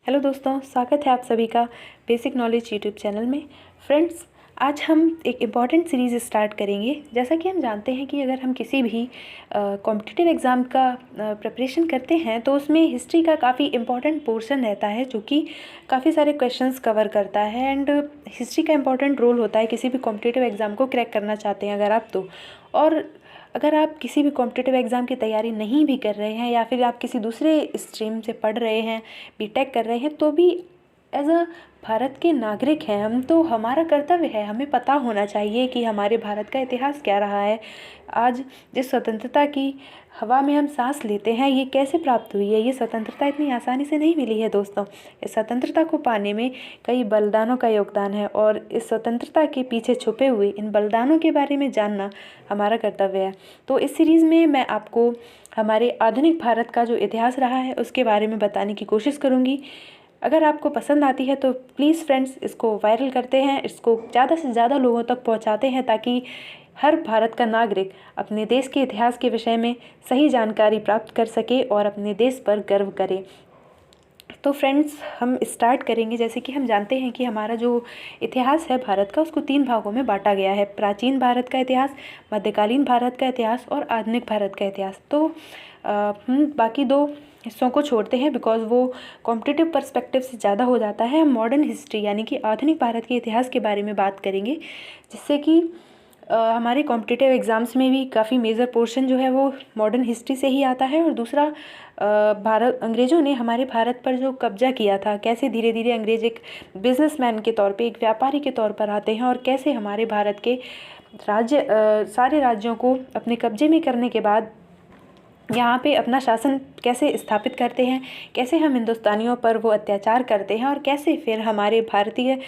Hello दोस्तों, स्वागत है आप सभी का बेसिक नॉलेज यूट्यूब चैनल में। फ्रेंड्स, आज हम एक इम्पॉर्टेंट सीरीज़ स्टार्ट करेंगे। जैसा कि हम जानते हैं कि अगर हम किसी भी कॉम्पिटिटिव एग्ज़ाम का प्रिपरेशन करते हैं तो उसमें हिस्ट्री का काफ़ी इम्पॉर्टेंट पोर्शन रहता है, जो कि काफ़ी सारे क्वेश्चंस कवर करता है। एंड हिस्ट्री का इम्पॉर्टेंट रोल होता है किसी भी कॉम्पिटिटिव एग्ज़ाम को क्रैक करना चाहते हैं अगर आप और अगर आप किसी भी कॉम्पिटिटिव एग्ज़ाम की तैयारी नहीं भी कर रहे हैं या फिर आप किसी दूसरे स्ट्रीम से पढ़ रहे हैं, बीटेक कर रहे हैं, तो भी एज अ भारत के नागरिक हैं हम, तो हमारा कर्तव्य है, हमें पता होना चाहिए कि हमारे भारत का इतिहास क्या रहा है। आज जिस स्वतंत्रता की हवा में हम सांस लेते हैं, ये कैसे प्राप्त हुई है। ये स्वतंत्रता इतनी आसानी से नहीं मिली है दोस्तों। इस स्वतंत्रता को पाने में कई बलिदानों का योगदान है और इस स्वतंत्रता के पीछे छुपे हुए इन बलिदानों के बारे में जानना हमारा कर्तव्य है। तो इस सीरीज़ में मैं आपको हमारे आधुनिक भारत का जो इतिहास रहा है उसके बारे में बताने की कोशिश करूँगी। अगर आपको पसंद आती है तो प्लीज़ फ्रेंड्स, इसको वायरल करते हैं, इसको ज़्यादा से ज़्यादा लोगों तक पहुंचाते हैं, ताकि हर भारत का नागरिक अपने देश के इतिहास के विषय में सही जानकारी प्राप्त कर सके और अपने देश पर गर्व करे। तो फ्रेंड्स, हम स्टार्ट करेंगे। जैसे कि हम जानते हैं कि हमारा जो इतिहास है भारत का, उसको 3 भागों में बांटा गया है: प्राचीन भारत का इतिहास, मध्यकालीन भारत का इतिहास और आधुनिक भारत का इतिहास। तो हम बाकी 2 हिस्सों को छोड़ते हैं बिकॉज वो कॉम्पिटिटिव पर्सपेक्टिव से ज़्यादा हो जाता है। हम मॉडर्न हिस्ट्री यानी कि आधुनिक भारत के इतिहास के बारे में बात करेंगे, जिससे कि हमारे कॉम्पिटिटिव एग्ज़ाम्स में भी काफ़ी मेजर पोर्शन जो है वो मॉडर्न हिस्ट्री से ही आता है। और दूसरा, अंग्रेज़ों ने हमारे भारत पर जो कब्जा किया था, कैसे धीरे धीरे अंग्रेज एक बिजनेसमैन के तौर पे, एक व्यापारी के तौर पर आते हैं और कैसे हमारे भारत के सारे राज्यों को अपने कब्जे में करने के बाद यहाँ पे अपना शासन कैसे स्थापित करते हैं, कैसे हम हिंदुस्तानियों पर वो अत्याचार करते हैं और कैसे फिर हमारे भारतीय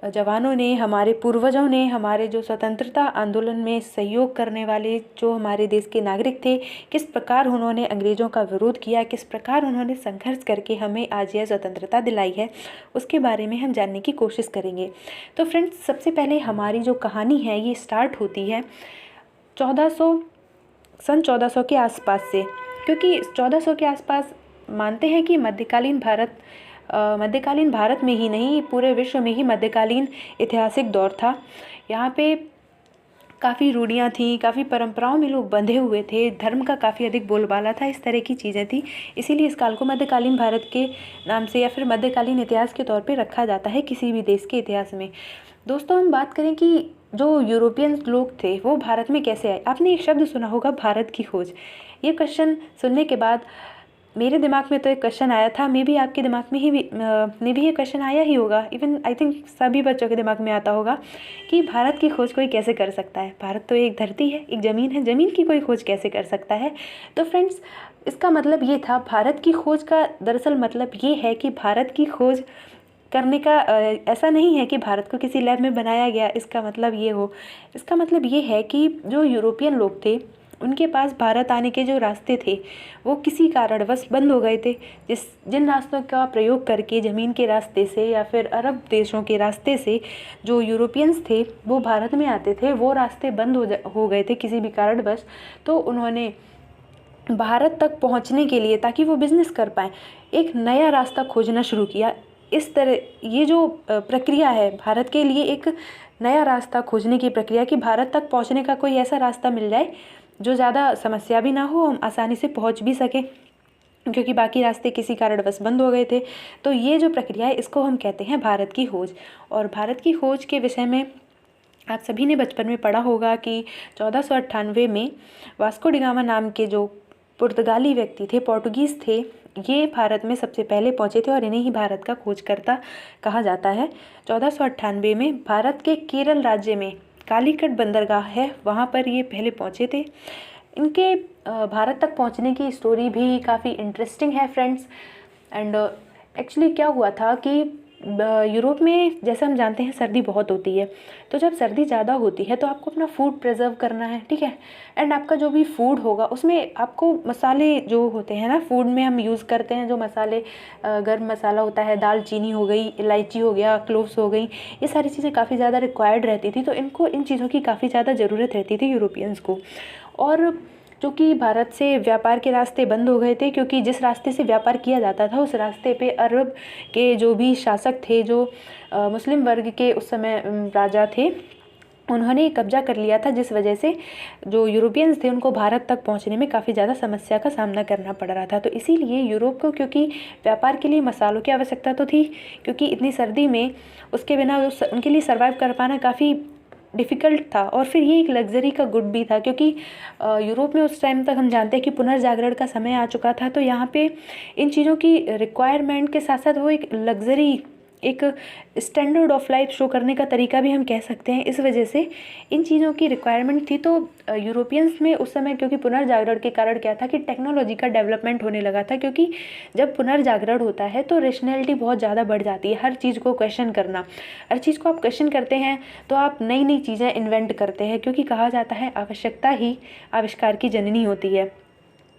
जवानों ने, हमारे पूर्वजों ने, हमारे जो स्वतंत्रता आंदोलन में सहयोग करने वाले जो हमारे देश के नागरिक थे, किस प्रकार उन्होंने अंग्रेज़ों का विरोध किया, किस प्रकार उन्होंने संघर्ष करके हमें आज यह स्वतंत्रता दिलाई है, उसके बारे में हम जानने की कोशिश करेंगे। तो फ्रेंड्स, सबसे पहले हमारी जो कहानी है ये स्टार्ट होती है सन 1400 के आसपास से, क्योंकि 1400 के आसपास मानते हैं कि मध्यकालीन भारत में ही नहीं, पूरे विश्व में ही मध्यकालीन ऐतिहासिक दौर था। यहाँ पे काफ़ी रूढ़ियाँ थीं, काफ़ी परंपराओं में लोग बंधे हुए थे, धर्म का काफ़ी अधिक बोलबाला था, इस तरह की चीज़ें थी। इसीलिए इस काल को मध्यकालीन भारत के नाम से या फिर मध्यकालीन इतिहास के तौर पे रखा जाता है किसी भी देश के इतिहास में। दोस्तों, हम बात करें कि जो यूरोपियन लोग थे वो भारत में कैसे आए। आपने एक शब्द सुना होगा, भारत की खोज। ये क्वेश्चन सुनने के बाद मेरे दिमाग में तो एक क्वेश्चन आया था, मे बी आपके दिमाग में भी ये क्वेश्चन आया ही होगा। इवन आई थिंक सभी बच्चों के दिमाग में आता होगा कि भारत की खोज कोई कैसे कर सकता है। भारत तो एक धरती है, एक ज़मीन है, ज़मीन की कोई खोज कैसे कर सकता है। तो फ्रेंड्स, इसका मतलब ये था, भारत की खोज का दरअसल मतलब ये है कि भारत की खोज करने का ऐसा नहीं है कि भारत को किसी लैब में बनाया गया, इसका मतलब ये है कि जो यूरोपियन लोग थे उनके पास भारत आने के जो रास्ते थे वो किसी कारणवश बंद हो गए थे। जिन रास्तों का प्रयोग करके ज़मीन के रास्ते से या फिर अरब देशों के रास्ते से जो यूरोपियंस थे वो भारत में आते थे, वो रास्ते बंद हो गए थे किसी भी कारणवश। तो उन्होंने भारत तक पहुंचने के लिए, ताकि वो बिज़नेस कर पाएँ, एक नया रास्ता खोजना शुरू किया। इस तरह ये जो प्रक्रिया है, भारत के लिए एक नया रास्ता खोजने की प्रक्रिया, कि भारत तक पहुंचने का कोई ऐसा रास्ता मिल जाए जो ज़्यादा समस्या भी ना हो, हम आसानी से पहुंच भी सकें, क्योंकि बाकी रास्ते किसी कारणवश बंद हो गए थे। तो ये जो प्रक्रिया है, इसको हम कहते हैं भारत की खोज। और भारत की खोज के विषय में आप सभी ने बचपन में पढ़ा होगा कि 1498 में वास्को डी गामा नाम के जो पुर्तगाली व्यक्ति थे, पोर्टुगीज़ थे, ये भारत में सबसे पहले पहुंचे थे और इन्हें ही भारत का खोजकर्ता कहा जाता है। 1498 में भारत के केरल राज्य में कालीकट बंदरगाह है, वहाँ पर ये पहले पहुँचे थे। इनके भारत तक पहुँचने की स्टोरी भी काफ़ी इंटरेस्टिंग है फ्रेंड्स। एंड एक्चुअली क्या हुआ था कि यूरोप में, जैसे हम जानते हैं, सर्दी बहुत होती है। तो जब सर्दी ज़्यादा होती है तो आपको अपना फूड प्रिजर्व करना है, ठीक है। एंड आपका जो भी फूड होगा उसमें आपको मसाले जो होते हैं ना, फूड में हम यूज़ करते हैं जो मसाले, गर्म मसाला होता है, दालचीनी हो गई, इलायची हो गया, क्लोव्स हो गई, ये सारी चीज़ें काफ़ी ज़्यादा रिक्वायर्ड रहती थी। तो इन चीज़ों की काफ़ी ज़्यादा ज़रूरत रहती थी यूरोपियंस को। और जो कि भारत से व्यापार के रास्ते बंद हो गए थे, क्योंकि जिस रास्ते से व्यापार किया जाता था उस रास्ते पे अरब के जो भी शासक थे, जो मुस्लिम वर्ग के उस समय राजा थे, उन्होंने कब्जा कर लिया था, जिस वजह से जो यूरोपियंस थे उनको भारत तक पहुंचने में काफ़ी ज़्यादा समस्या का सामना करना पड़ रहा था। तो इसीलिए यूरोप को, क्योंकि व्यापार के लिए मसालों की आवश्यकता तो थी, क्योंकि इतनी सर्दी में उसके बिना उनके लिए सर्वाइव कर पाना काफ़ी डिफ़िकल्ट था, और फिर ये एक लग्जरी का गुड भी था, क्योंकि यूरोप में उस टाइम तक हम जानते हैं कि पुनर्जागरण का समय आ चुका था। तो यहाँ पे इन चीज़ों की रिक्वायरमेंट के साथ साथ वो एक लग्जरी, एक स्टैंडर्ड ऑफ लाइफ शो करने का तरीका भी हम कह सकते हैं। इस वजह से इन चीज़ों की रिक्वायरमेंट थी। तो यूरोपियंस में उस समय, क्योंकि पुनर्जागरण के कारण क्या था कि टेक्नोलॉजी का डेवलपमेंट होने लगा था, क्योंकि जब पुनर्जागरण होता है तो रेशनैलिटी बहुत ज़्यादा बढ़ जाती है। हर चीज़ को क्वेश्चन करना, हर चीज़ को आप क्वेश्चन करते हैं तो आप नई नई चीज़ें इन्वेंट करते हैं, क्योंकि कहा जाता है आवश्यकता ही आविष्कार की जननी होती है।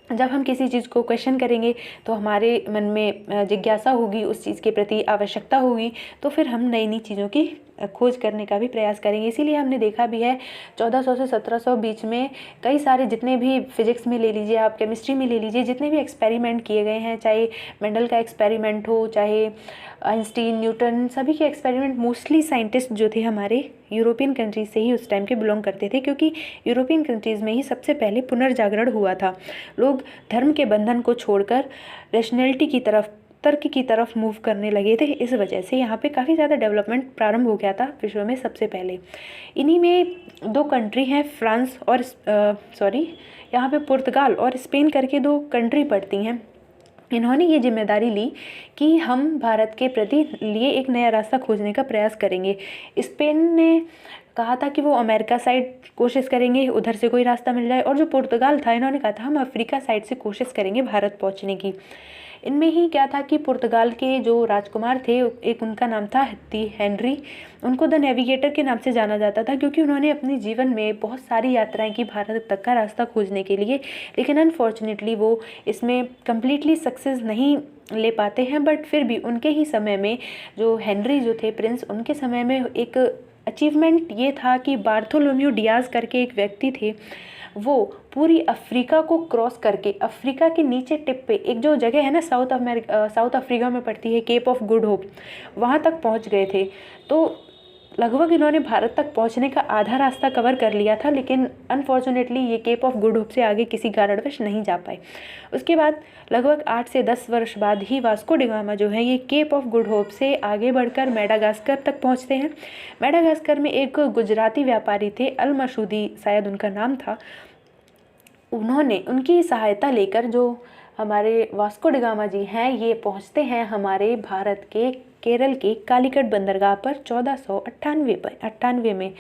जब हम किसी चीज़ को क्वेश्चन करेंगे तो हमारे मन में जिज्ञासा होगी, उस चीज़ के प्रति आवश्यकता होगी, तो फिर हम नई नई चीज़ों की खोज करने का भी प्रयास करेंगे। इसीलिए हमने देखा भी है 1400 से 1700 बीच में कई सारे, जितने भी फिजिक्स में ले लीजिए आप, केमिस्ट्री में ले लीजिए, जितने भी एक्सपेरिमेंट किए गए हैं, चाहे मेंडल का एक्सपेरिमेंट हो, चाहे आइंस्टीन, न्यूटन, सभी के एक्सपेरिमेंट मोस्टली साइंटिस्ट जो थे हमारे यूरोपियन कंट्रीज से ही उस टाइम के बिलोंग करते थे, क्योंकि यूरोपियन कंट्रीज़ में ही सबसे पहले पुनर्जागरण हुआ था। लोग धर्म के बंधन को छोड़कर रैशनैलिटी की तरफ, तर्क की तरफ मूव करने लगे थे। इस वजह से यहाँ पे काफ़ी ज़्यादा डेवलपमेंट प्रारंभ हो गया था विश्व में सबसे पहले। इन्हीं में दो कंट्री हैं, फ्रांस और यहाँ पे पुर्तगाल और स्पेन करके दो कंट्री पड़ती हैं। इन्होंने ये जिम्मेदारी ली कि हम भारत के प्रति लिए एक नया रास्ता खोजने का प्रयास करेंगे। स्पेन ने कहा था कि वो अमेरिका साइड कोशिश करेंगे, उधर से कोई रास्ता मिल जाए, और जो पुर्तगाल था, इन्होंने कहा था हम अफ्रीका साइड से कोशिश करेंगे भारत पहुंचने की। इनमें ही क्या था कि पुर्तगाल के जो राजकुमार थे, एक उनका नाम था हेनरी, उनको द नेविगेटर के नाम से जाना जाता था, क्योंकि उन्होंने अपने जीवन में बहुत सारी यात्राएं की भारत तक का रास्ता खोजने के लिए, लेकिन अनफॉर्चुनेटली वो इसमें कम्प्लीटली सक्सेस नहीं ले पाते हैं। बट फिर भी उनके ही समय में जो हेनरी जो थे प्रिंस, उनके समय में एक अचीवमेंट ये था कि बार्थोलोम्यू डियाज करके एक व्यक्ति थे, वो पूरी अफ्रीका को क्रॉस करके अफ्रीका के नीचे टिप पे एक जो जगह है ना, साउथ अफ्रीका में पड़ती है, केप ऑफ गुड होप, वहाँ तक पहुँच गए थे। तो लगभग इन्होंने भारत तक पहुंचने का आधा रास्ता कवर कर लिया था, लेकिन अनफॉर्चुनेटली ये केप ऑफ गुड होप से आगे किसी कारणवश नहीं जा पाए। उसके बाद लगभग 8 से 10 वर्ष बाद ही वास्को डी गामा जो है, ये केप ऑफ गुड होप से आगे बढ़कर मेडागास्कर तक पहुंचते हैं। मेडागास्कर में एक गुजराती व्यापारी थे, अल मसूदी शायद उनका नाम था, उन्होंने उनकी सहायता लेकर जो हमारे वास्को डी गामा जी हैं, ये पहुंचते हैं हमारे भारत के केरल के कालीकट बंदरगाह पर 1498 में।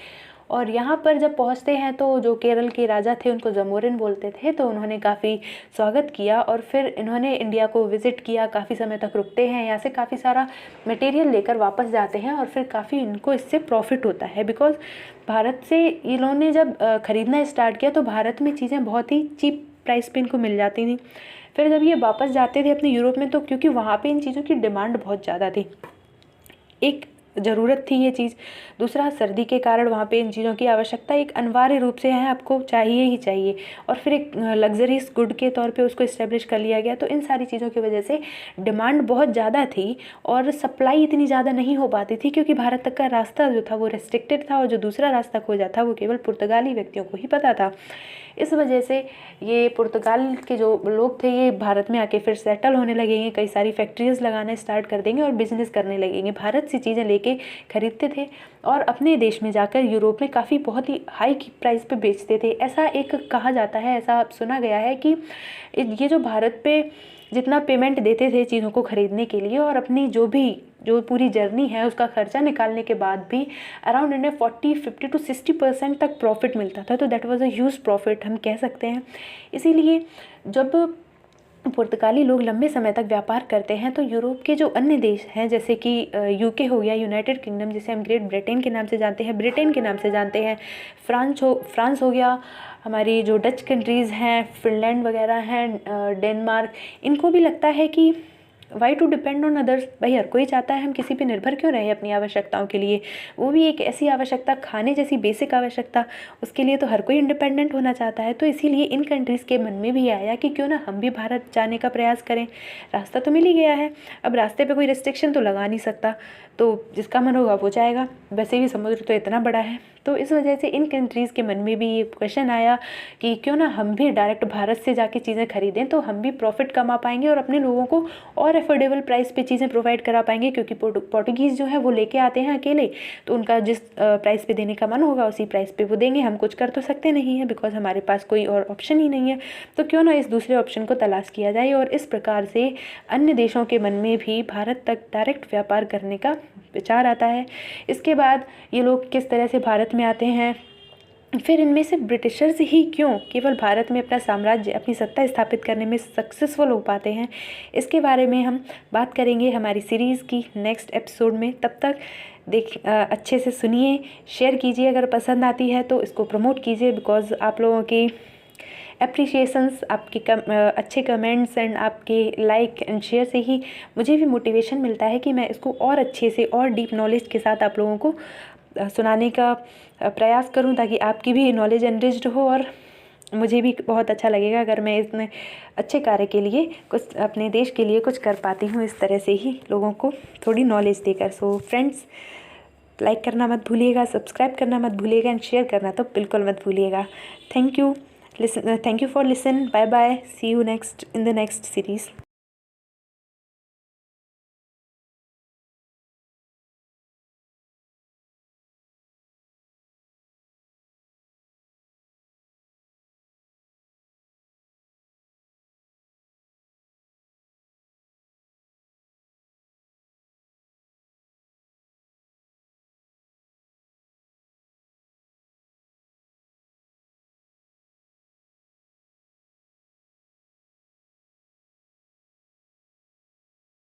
और यहाँ पर जब पहुँचते हैं तो जो केरल के राजा थे, उनको जमोरिन बोलते थे, तो उन्होंने काफ़ी स्वागत किया और फिर इन्होंने इंडिया को विज़िट किया, काफ़ी समय तक रुकते हैं, यहाँ से काफ़ी सारा मटेरियल लेकर वापस जाते हैं और फिर काफ़ी इनको इससे प्रॉफिट होता है। बिकॉज़ भारत से इन्होंने जब ख़रीदना स्टार्ट किया तो भारत में चीज़ें बहुत ही चीप प्राइस पे इनको मिल जाती थी। फिर जब ये वापस जाते थे अपने यूरोप में, तो क्योंकि वहाँ पे इन चीज़ों की डिमांड बहुत ज़्यादा थी, एक ज़रूरत थी ये चीज़, दूसरा सर्दी के कारण वहाँ पे इन चीज़ों की आवश्यकता एक अनिवार्य रूप से है, आपको चाहिए ही चाहिए, और फिर एक लग्जरीज गुड के तौर पे उसको इस्टेब्लिश कर लिया गया। तो इन सारी चीज़ों की वजह से डिमांड बहुत ज़्यादा थी और सप्लाई इतनी ज़्यादा नहीं हो पाती थी, क्योंकि भारत तक का रास्ता जो था वो रेस्ट्रिक्टेड था और जो दूसरा रास्ता खोजा था वो केवल पुर्तगाली व्यक्तियों को ही पता था। इस वजह से ये पुर्तगाल के जो लोग थे, ये भारत में आके फिर सेटल होने लगेंगे, कई सारी फैक्ट्रीज लगाना स्टार्ट कर देंगे और बिजनेस करने लगेंगे। भारत से चीज़ें लेके खरीदते थे और अपने देश में जाकर यूरोप में काफ़ी बहुत ही हाई प्राइस पे बेचते थे। ऐसा एक कहा जाता है, ऐसा सुना गया है कि ये जो भारत पे जितना पेमेंट देते थे चीज़ों को ख़रीदने के लिए और अपनी जो पूरी जर्नी है उसका खर्चा निकालने के बाद भी अराउंड इन्हें 50 to 60% तक प्रॉफिट मिलता था। तो that was a huge profit हम कह सकते हैं। इसीलिए जब पुर्तगाली लोग लंबे समय तक व्यापार करते हैं तो यूरोप के जो अन्य देश हैं, जैसे कि यूके हो गया, यूनाइटेड किंगडम जिसे हम ग्रेट ब्रिटेन के नाम से जानते हैं, ब्रिटेन के नाम से जानते हैं, फ्रांस हो गया, हमारी जो डच कंट्रीज़ हैं, फिनलैंड वगैरह हैं, डेनमार्क, इनको भी लगता है कि why to depend on others. भाई हर कोई चाहता है हम किसी पे निर्भर क्यों रहे अपनी आवश्यकताओं के लिए, वो भी एक ऐसी आवश्यकता खाने जैसी बेसिक आवश्यकता, उसके लिए तो हर कोई इंडिपेंडेंट होना चाहता है। तो इसीलिए इन कंट्रीज़ के मन में भी आया कि क्यों ना हम भी भारत जाने का प्रयास करें। रास्ता तो मिल ही गया है, अब रास्ते पे कोई रिस्ट्रिक्शन तो लगा नहीं सकता, तो जिसका मन होगा वो जाएगा। वैसे भी समुद्र तो इतना बड़ा है, तो इस वजह से इन कंट्रीज़ के मन में भी ये क्वेश्चन आया कि क्यों ना हम भी डायरेक्ट भारत से जाके चीज़ें खरीदें, तो हम भी प्रॉफिट कमा पाएंगे और अपने लोगों को और अफोर्डेबल प्राइस पे चीज़ें प्रोवाइड करा पाएंगे। क्योंकि पोर्टुगीज़ जो है वो लेके आते हैं अकेले, तो उनका जिस प्राइस पे देने का मन होगा उसी प्राइस पे वो देंगे। हम कुछ कर तो सकते नहीं है, बिकॉज हमारे पास कोई और ऑप्शन ही नहीं है। तो क्यों ना इस दूसरे ऑप्शन को तलाश किया जाए, और इस प्रकार से अन्य देशों के मन में भी भारत तक डायरेक्ट व्यापार करने का विचार आता है। इसके बाद ये लोग किस तरह से भारत में आते हैं, फिर इनमें से ब्रिटिशर्स ही क्यों केवल भारत में अपना साम्राज्य, अपनी सत्ता स्थापित करने में सक्सेसफुल हो पाते हैं, इसके बारे में हम बात करेंगे हमारी सीरीज़ की नेक्स्ट एपिसोड में। तब तक अच्छे से सुनिए, शेयर कीजिए, अगर पसंद आती है तो इसको प्रमोट कीजिए, बिकॉज आप लोगों की एप्रिशिएशंस, आपके अच्छे कमेंट्स एंड आपके लाइक एंड शेयर से ही मुझे भी मोटिवेशन मिलता है कि मैं इसको और अच्छे से और डीप नॉलेज के साथ आप लोगों को सुनाने का प्रयास करूं, ताकि आपकी भी नॉलेज एनरिच्ड हो। और मुझे भी बहुत अच्छा लगेगा अगर मैं इतने अच्छे कार्य के लिए कुछ अपने देश के लिए कुछ कर पाती हूँ, इस तरह से ही लोगों को थोड़ी नॉलेज देकर। सो फ्रेंड्स, लाइक करना मत भूलिएगा, सब्सक्राइब करना मत भूलिएगा एंड शेयर करना तो बिल्कुल मत भूलिएगा। Thank you for listen. Bye bye, see you next in the next series.